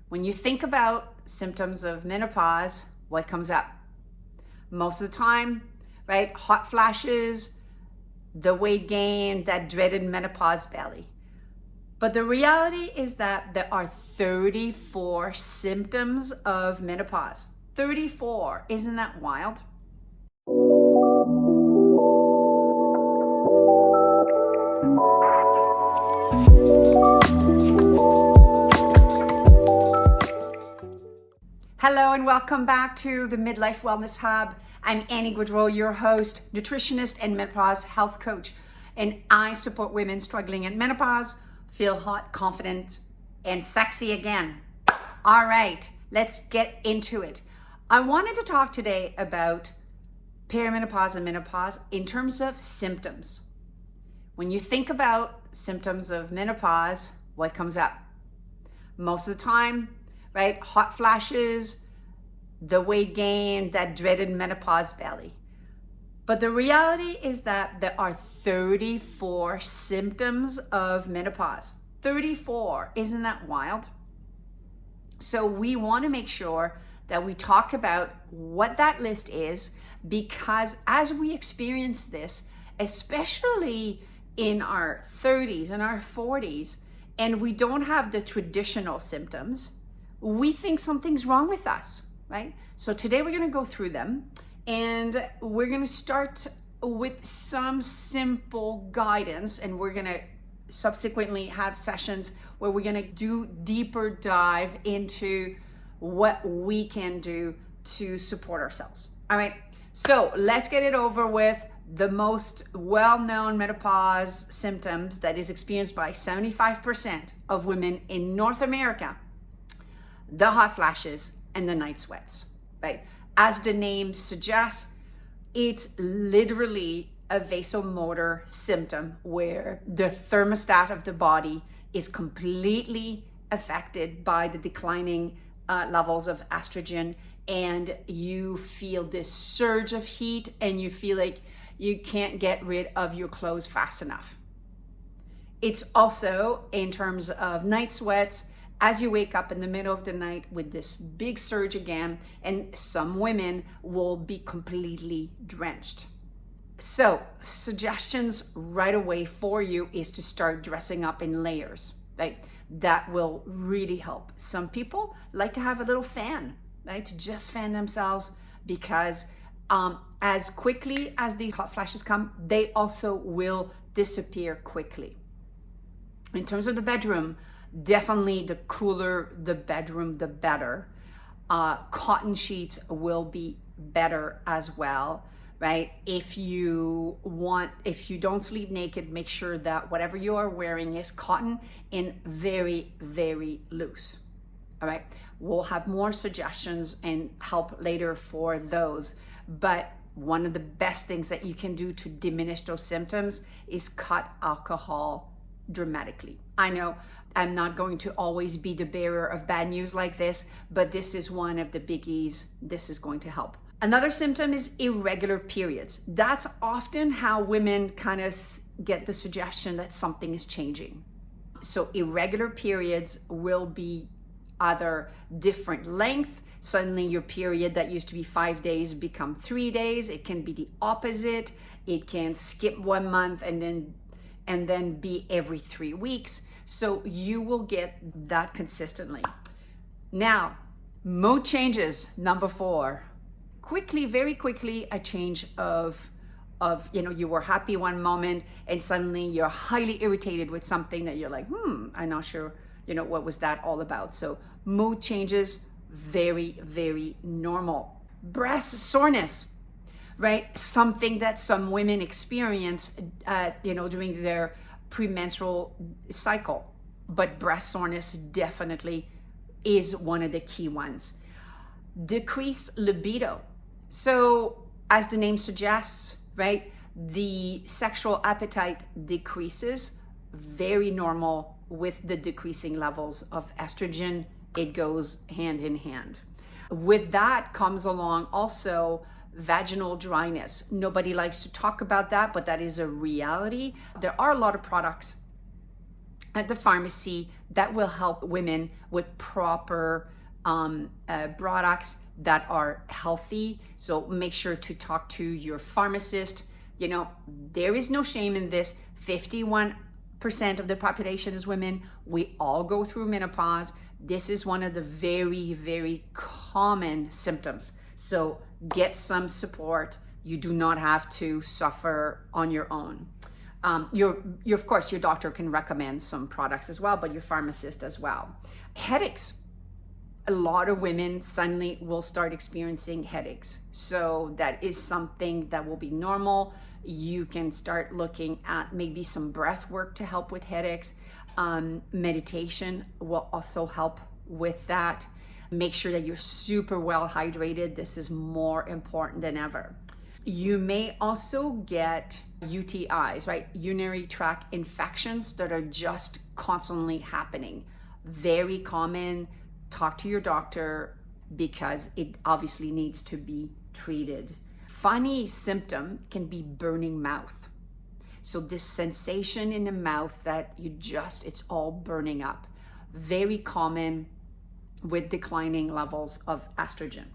When you think about symptoms of menopause, what comes up? Most of the time, right? Hot flashes, the weight gain, that dreaded menopause belly. But the reality is that there are 34 symptoms of menopause. 34. Isn't that wild? Hello and welcome back to the Midlife Wellness Hub. I'm Annie Goodrow, your host, nutritionist and menopause health coach. And I support women struggling in menopause, feel hot, confident, and sexy again. All right, let's get into it. I wanted to talk today about perimenopause and menopause in terms of symptoms. When you think about symptoms of menopause, what comes up? Most of the time, right? Hot flashes, the weight gain, that dreaded menopause belly. But the reality is that there are 34 symptoms of menopause. 34. Isn't that wild? So we want to make sure that we talk about what that list is, because as we experience this, especially in our 30s and our 40s, and we don't have the traditional symptoms, we think something's wrong with us, right? So today we're going to go through them, and we're going to start with some simple guidance, and we're going to subsequently have sessions where we're going to do deeper dive into what we can do to support ourselves. All right, so let's get it over with. The most well-known menopause symptoms that is experienced by 75% of women in North America: the hot flashes and the night sweats, right? As the name suggests, it's literally a vasomotor symptom where the thermostat of the body is completely affected by the declining levels of estrogen, and you feel this surge of heat and you feel like you can't get rid of your clothes fast enough. It's also, in terms of night sweats, as you wake up in the middle of the night with this big surge again, and some women will be completely drenched. So suggestions right away for you is to start dressing up in layers, right? That will really help. Some people like to have a little fan, right? To just fan themselves, because as quickly as these hot flashes come, they also will disappear quickly. In terms of the bedroom, definitely the cooler the bedroom, the better. Cotton sheets will be better as well, right? If you don't sleep naked, make sure that whatever you are wearing is cotton and very, very loose. All right, we'll have more suggestions and help later for those. But one of the best things that you can do to diminish those symptoms is cut alcohol dramatically. I know I'm not going to always be the bearer of bad news like this, but this is one of the biggies. This is going to help. Another symptom is irregular periods. That's often how women kind of get the suggestion that something is changing. So irregular periods will be either different length. Suddenly your period that used to be 5 days become 3 days. It can be the opposite. It can skip 1 month and then be every 3 weeks. So you will get that consistently. Now, mood changes, number 4. Very quickly, a change of you were happy one moment and suddenly you're highly irritated with something that you're like, I'm not sure, what was that all about? So mood changes, very, very normal. Breast soreness, right? Something that some women experience, during their premenstrual cycle. But breast soreness definitely is one of the key ones. Decreased libido. So as the name suggests, right, the sexual appetite decreases, very normal with the decreasing levels of estrogen. It goes hand in hand. With that comes along also vaginal dryness. Nobody likes to talk about that, but that is a reality. There are a lot of products at the pharmacy that will help women with proper products that are healthy. So make sure to talk to your pharmacist. You know, there is no shame in this. 51% of the population is women. We all go through menopause. This is one of the very, very common symptoms. So get some support. You do not have to suffer on your own. Of course, your doctor can recommend some products as well, but your pharmacist as well. Headaches. A lot of women suddenly will start experiencing headaches. So that is something that will be normal. You can start looking at maybe some breath work to help with headaches. Meditation will also help with that. Make sure that you're super well hydrated. This is more important than ever. You may also get UTIs, right? Urinary tract infections that are just constantly happening. Very common. Talk to your doctor because it obviously needs to be treated. Funny symptom can be burning mouth. So this sensation in the mouth that it's all burning up. Very common with declining levels of estrogen.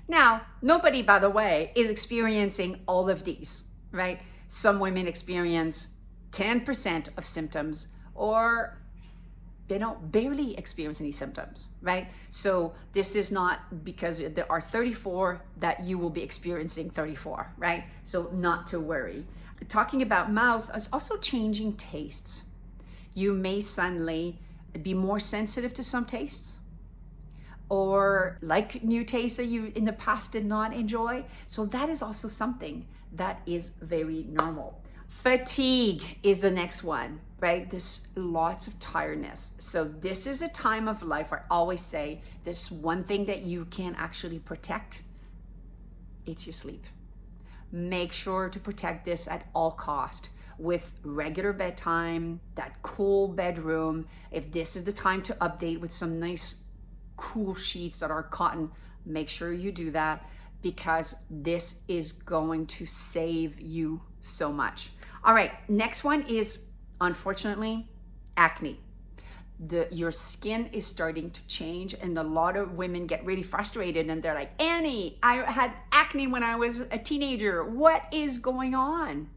Now, nobody, by the way, is experiencing all of these, right? Some women experience 10% of symptoms, or they don't barely experience any symptoms, right? So this is not because there are 34 that you will be experiencing 34, right? So not to worry. Talking about mouth is also changing tastes. You may suddenly be more sensitive to some tastes, or like new tastes that you in the past did not enjoy. So that is also something that is very normal. Fatigue is the next one, right? There's lots of tiredness. So this is a time of life where I always say this one thing that you can actually protect, it's your sleep. Make sure to protect this at all cost with regular bedtime, that cool bedroom. If this is the time to update with some nice cool sheets that are cotton, make sure you do that, because this is going to save you so much. All right, next one is, unfortunately, acne. Your skin is starting to change, and a lot of women get really frustrated and they're like, Annie, I had acne when I was a teenager. What is going on?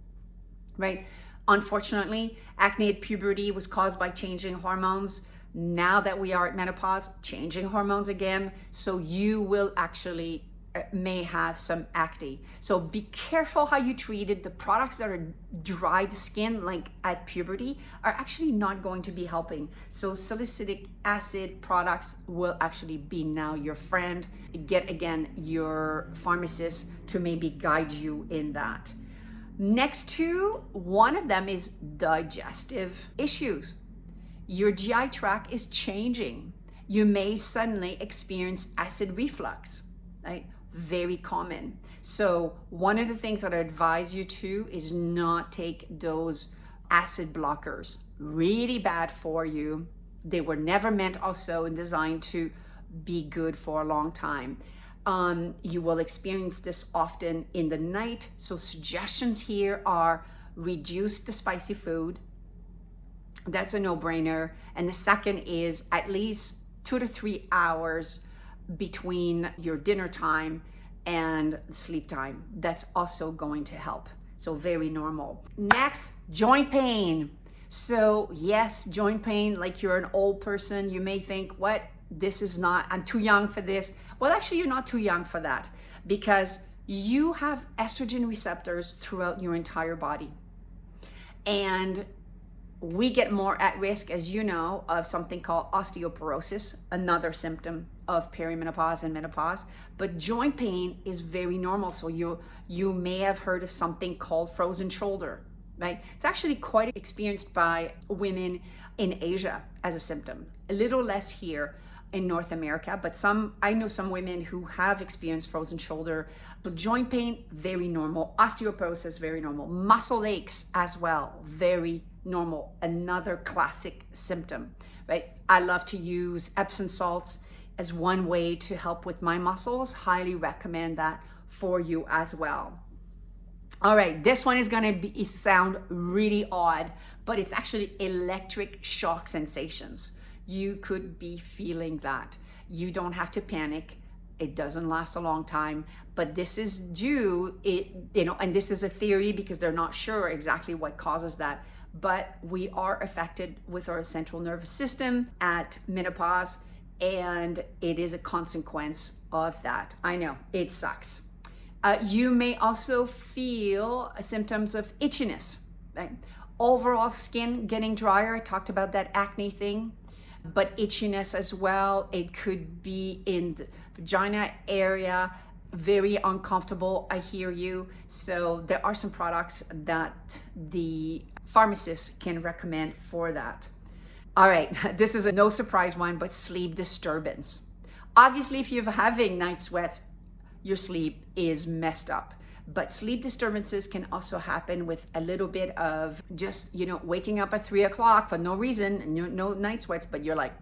Right? Unfortunately, acne at puberty was caused by changing hormones. Now that we are at menopause, changing hormones again, so you will actually may have some acne. So be careful how you treat it. The products that are dry the skin, like at puberty, are actually not going to be helping. So salicylic acid products will actually be now your friend. Get, again, your pharmacist to maybe guide you in that. Next to one of them is digestive issues. Your GI tract is changing. You may suddenly experience acid reflux, right? Very common. So one of the things that I advise you to is not take those acid blockers. Really bad for you. They were never meant also and designed to be good for a long time. You will experience this often in the night. So suggestions here are reduce the spicy food. That's a no-brainer. And the second is at least 2 to 3 hours between your dinner time and sleep time. That's also going to help. So very normal. Next, joint pain. So yes, joint pain, like you're an old person, you may think, what? This is not, I'm too young for this. Well, actually, you're not too young for that, because you have estrogen receptors throughout your entire body. And we get more at risk, as you know, of something called osteoporosis, another symptom of perimenopause and menopause. But joint pain is very normal. So you may have heard of something called frozen shoulder, right? It's actually quite experienced by women in Asia as a symptom. A little less here in North America, but I know some women who have experienced frozen shoulder. So joint pain, very normal. Osteoporosis, very normal. Muscle aches as well, very normal. Another classic symptom, right? I love to use Epsom salts as one way to help with my muscles. Highly recommend that for you as well. All right, this one is gonna sound really odd, but it's actually electric shock sensations. You could be feeling that. You don't have to panic. It doesn't last a long time, but this is due, and this is a theory because they're not sure exactly what causes that, but we are affected with our central nervous system at menopause, and it is a consequence of that. I know, it sucks. You may also feel symptoms of itchiness, right? Overall skin getting drier. I talked about that acne thing, but itchiness as well. It could be in the vagina area, very uncomfortable. I hear you. So there are some products that the pharmacist can recommend for that. All right, this is a no surprise one, but sleep disturbance. Obviously, if you're having night sweats, your sleep is messed up. But sleep disturbances can also happen with a little bit of just, waking up at 3 o'clock for no reason, no night sweats, but you're like,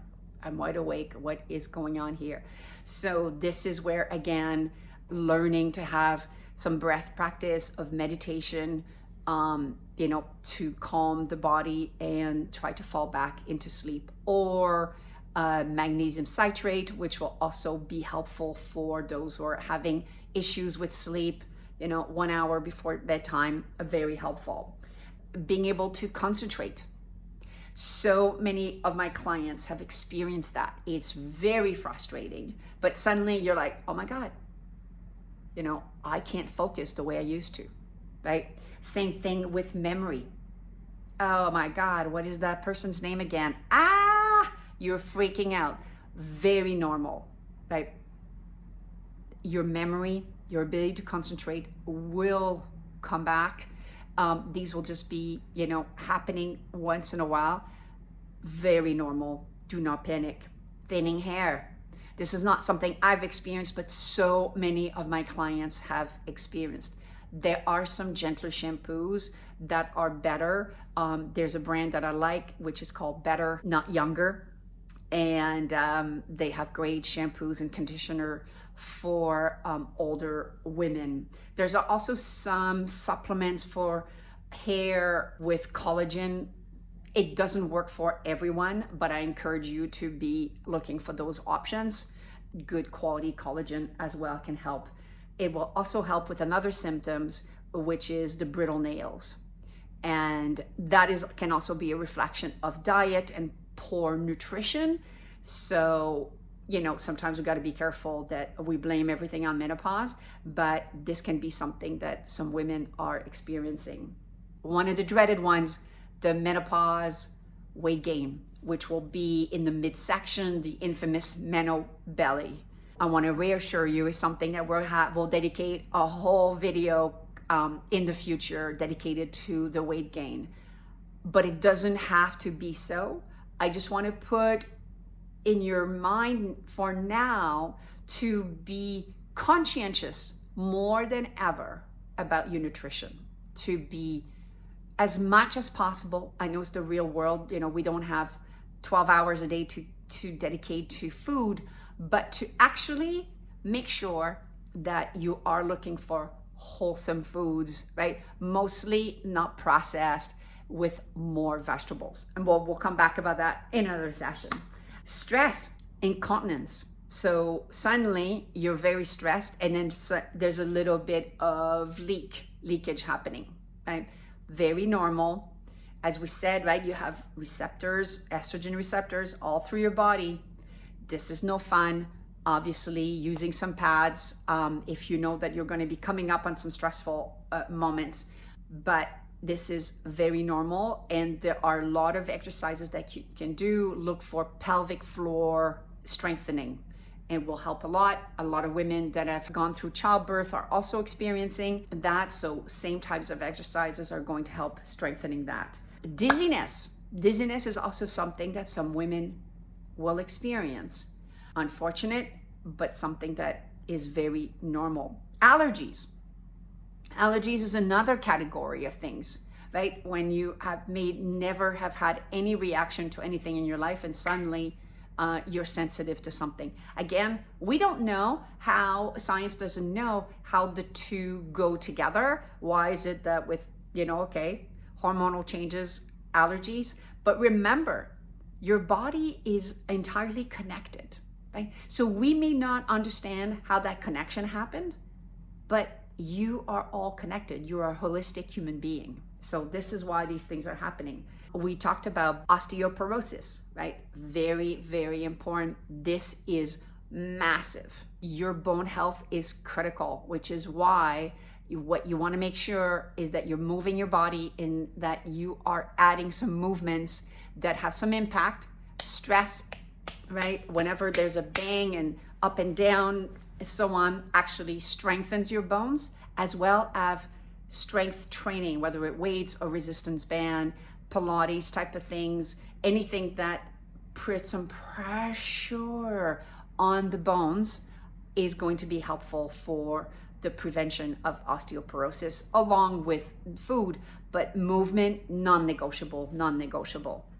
I'm wide awake. What is going on here? So this is where, again, learning to have some breath practice of meditation, to calm the body and try to fall back into sleep, or magnesium citrate, which will also be helpful for those who are having issues with sleep, 1 hour before bedtime, very helpful. Being able to concentrate. So many of my clients have experienced that. It's very frustrating, but suddenly you're like, oh my God, I can't focus the way I used to, right? Same thing with memory. Oh my God, what is that person's name again? You're freaking out. Very normal, right? Your memory, your ability to concentrate will come back. These will just be, happening once in a while. Very normal. Do not panic. Thinning hair. This is not something I've experienced, but so many of my clients have experienced. There are some gentler shampoos that are better. There's a brand that I like, which is called Better Not Younger. And they have great shampoos and conditioner for older women. There's also some supplements for hair with collagen. It doesn't work for everyone, but I encourage you to be looking for those options. Good quality collagen as well can help. It will also help with another symptoms, which is the brittle nails. And that can also be a reflection of diet and poor nutrition. So, sometimes we've got to be careful that we blame everything on menopause, but this can be something that some women are experiencing. One of the dreaded ones, the menopause weight gain, which will be in the midsection, the infamous meno belly. I want to reassure you, is something that we'll dedicate a whole video in the future dedicated to the weight gain. But it doesn't have to be so. I just want to put in your mind for now to be conscientious more than ever about your nutrition, to be as much as possible. I know it's the real world, we don't have 12 hours a day to dedicate to food, but to actually make sure that you are looking for wholesome foods, right? Mostly not processed, with more vegetables. And we'll come back about that in another session. Stress, incontinence. So suddenly you're very stressed, and then there's a little bit of leakage happening, right? Very normal. As we said, right, you have receptors, estrogen receptors all through your body. This is no fun. Obviously, using some pads if you know that you're going to be coming up on some stressful moments. But this is very normal, and there are a lot of exercises that you can do. Look for pelvic floor strengthening. It will help a lot. A lot of women that have gone through childbirth are also experiencing that. So same types of exercises are going to help strengthening that. Dizziness. Dizziness is also something that some women will experience. Unfortunate, but something that is very normal. Allergies. Allergies is another category of things, right? When you never have had any reaction to anything in your life, and suddenly you're sensitive to something. Again, we don't know how, science doesn't know how the two go together. Why is it that with, okay, hormonal changes, allergies, but remember, your body is entirely connected, right? So we may not understand how that connection happened, but you are all connected. You're a holistic human being. So this is why these things are happening. We talked about osteoporosis, right? Very, very important. This is massive. Your bone health is critical, which is why what you want to make sure is that you're moving your body and that you are adding some movements that have some impact. Stress, right? Whenever there's a bang and up and down, so on, actually strengthens your bones, as well as strength training, whether it weights or resistance band, Pilates type of things, anything that puts some pressure on the bones is going to be helpful for the prevention of osteoporosis, along with food, but movement, non-negotiable.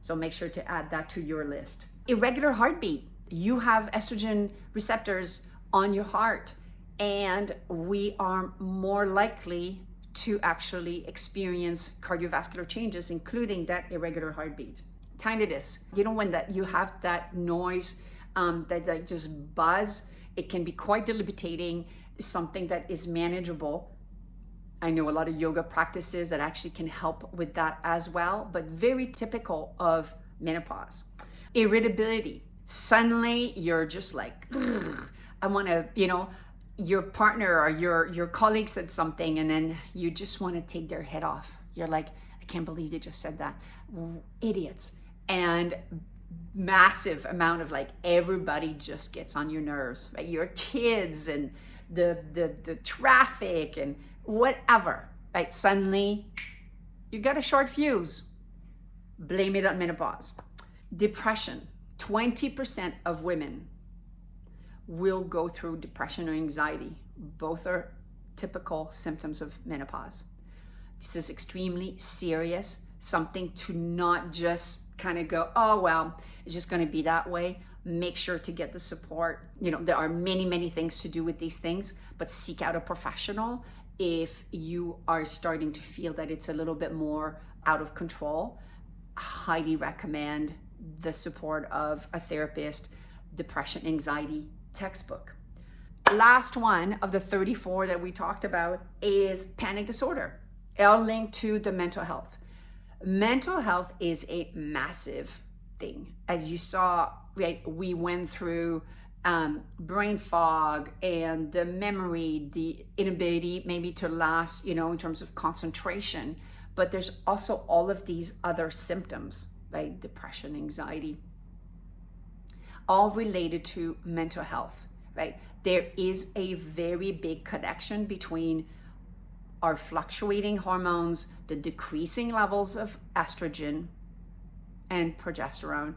So make sure to add that to your list. Irregular heartbeat. You have estrogen receptors on your heart, and we are more likely to actually experience cardiovascular changes, including that irregular heartbeat. Tinnitus, when you have that noise that just buzz, it can be quite debilitating. Something that is manageable. I know a lot of yoga practices that actually can help with that as well, but very typical of menopause. Irritability. Suddenly you're just like, I want to, your partner or your colleague said something and then you just want to take their head off. You're like, I can't believe they just said that. Idiots. And massive amount of everybody just gets on your nerves, right? Your kids and the traffic and whatever, right? Suddenly you got a short fuse. Blame it on menopause. Depression. 20% of women will go through depression or anxiety. Both are typical symptoms of menopause. This is extremely serious, something to not just kind of go, oh, well, it's just going to be that way. Make sure to get the support. There are many, many things to do with these things, but seek out a professional if you are starting to feel that it's a little bit more out of control. Highly recommend the support of a therapist. Depression, anxiety textbook. Last one of the 34 that we talked about is panic disorder, all linked to the mental health. Mental health is a massive thing. As you saw, right, we went through brain fog and the memory, the inability maybe to last, in terms of concentration, but there's also all of these other symptoms, right? Depression, anxiety, all related to mental health, right? There is a very big connection between our fluctuating hormones, the decreasing levels of estrogen and progesterone,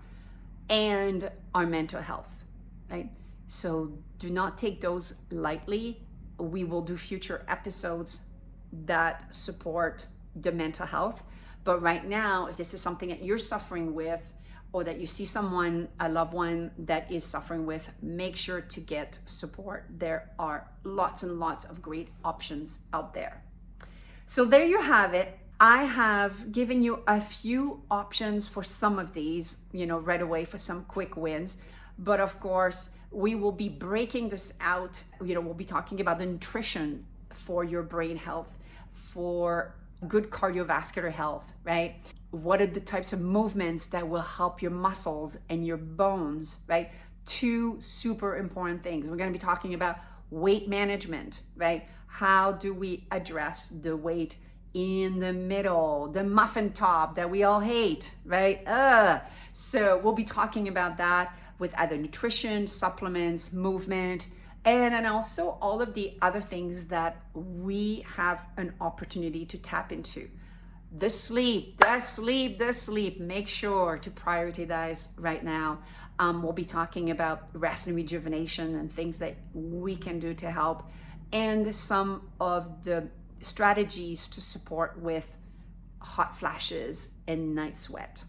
and our mental health, right? So do not take those lightly. We will do future episodes that support the mental health. But right now, if this is something that you're suffering with, or that you see someone, a loved one that is suffering with, make sure to get support. There are lots and lots of great options out there. So there you have it. I have given you a few options for some of these, right away for some quick wins. But of course, we will be breaking this out. We'll be talking about the nutrition for your brain health, for good cardiovascular health, right? What are the types of movements that will help your muscles and your bones, right? Two super important things. We're going to be talking about weight management, right? How do we address the weight in the middle, the muffin top that we all hate, right? So we'll be talking about that with either nutrition, supplements, movement, and also all of the other things that we have an opportunity to tap into. The sleep. Make sure to prioritize right now. We'll be talking about rest and rejuvenation and things that we can do to help, and some of the strategies to support with hot flashes and night sweat,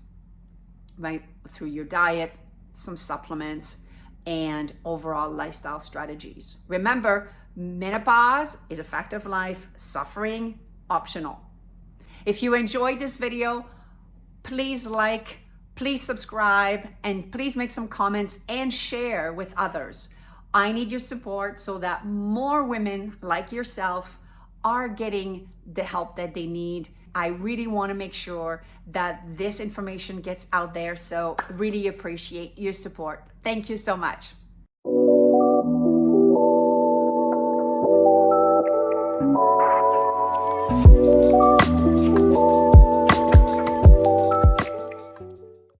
right? Through your diet, some supplements and overall lifestyle strategies. Remember, menopause is a fact of life, suffering optional. If you enjoyed this video, please like, please subscribe, and please make some comments and share with others. I need your support so that more women like yourself are getting the help that they need. I really want to make sure that this information gets out there, so really appreciate your support. Thank you so much.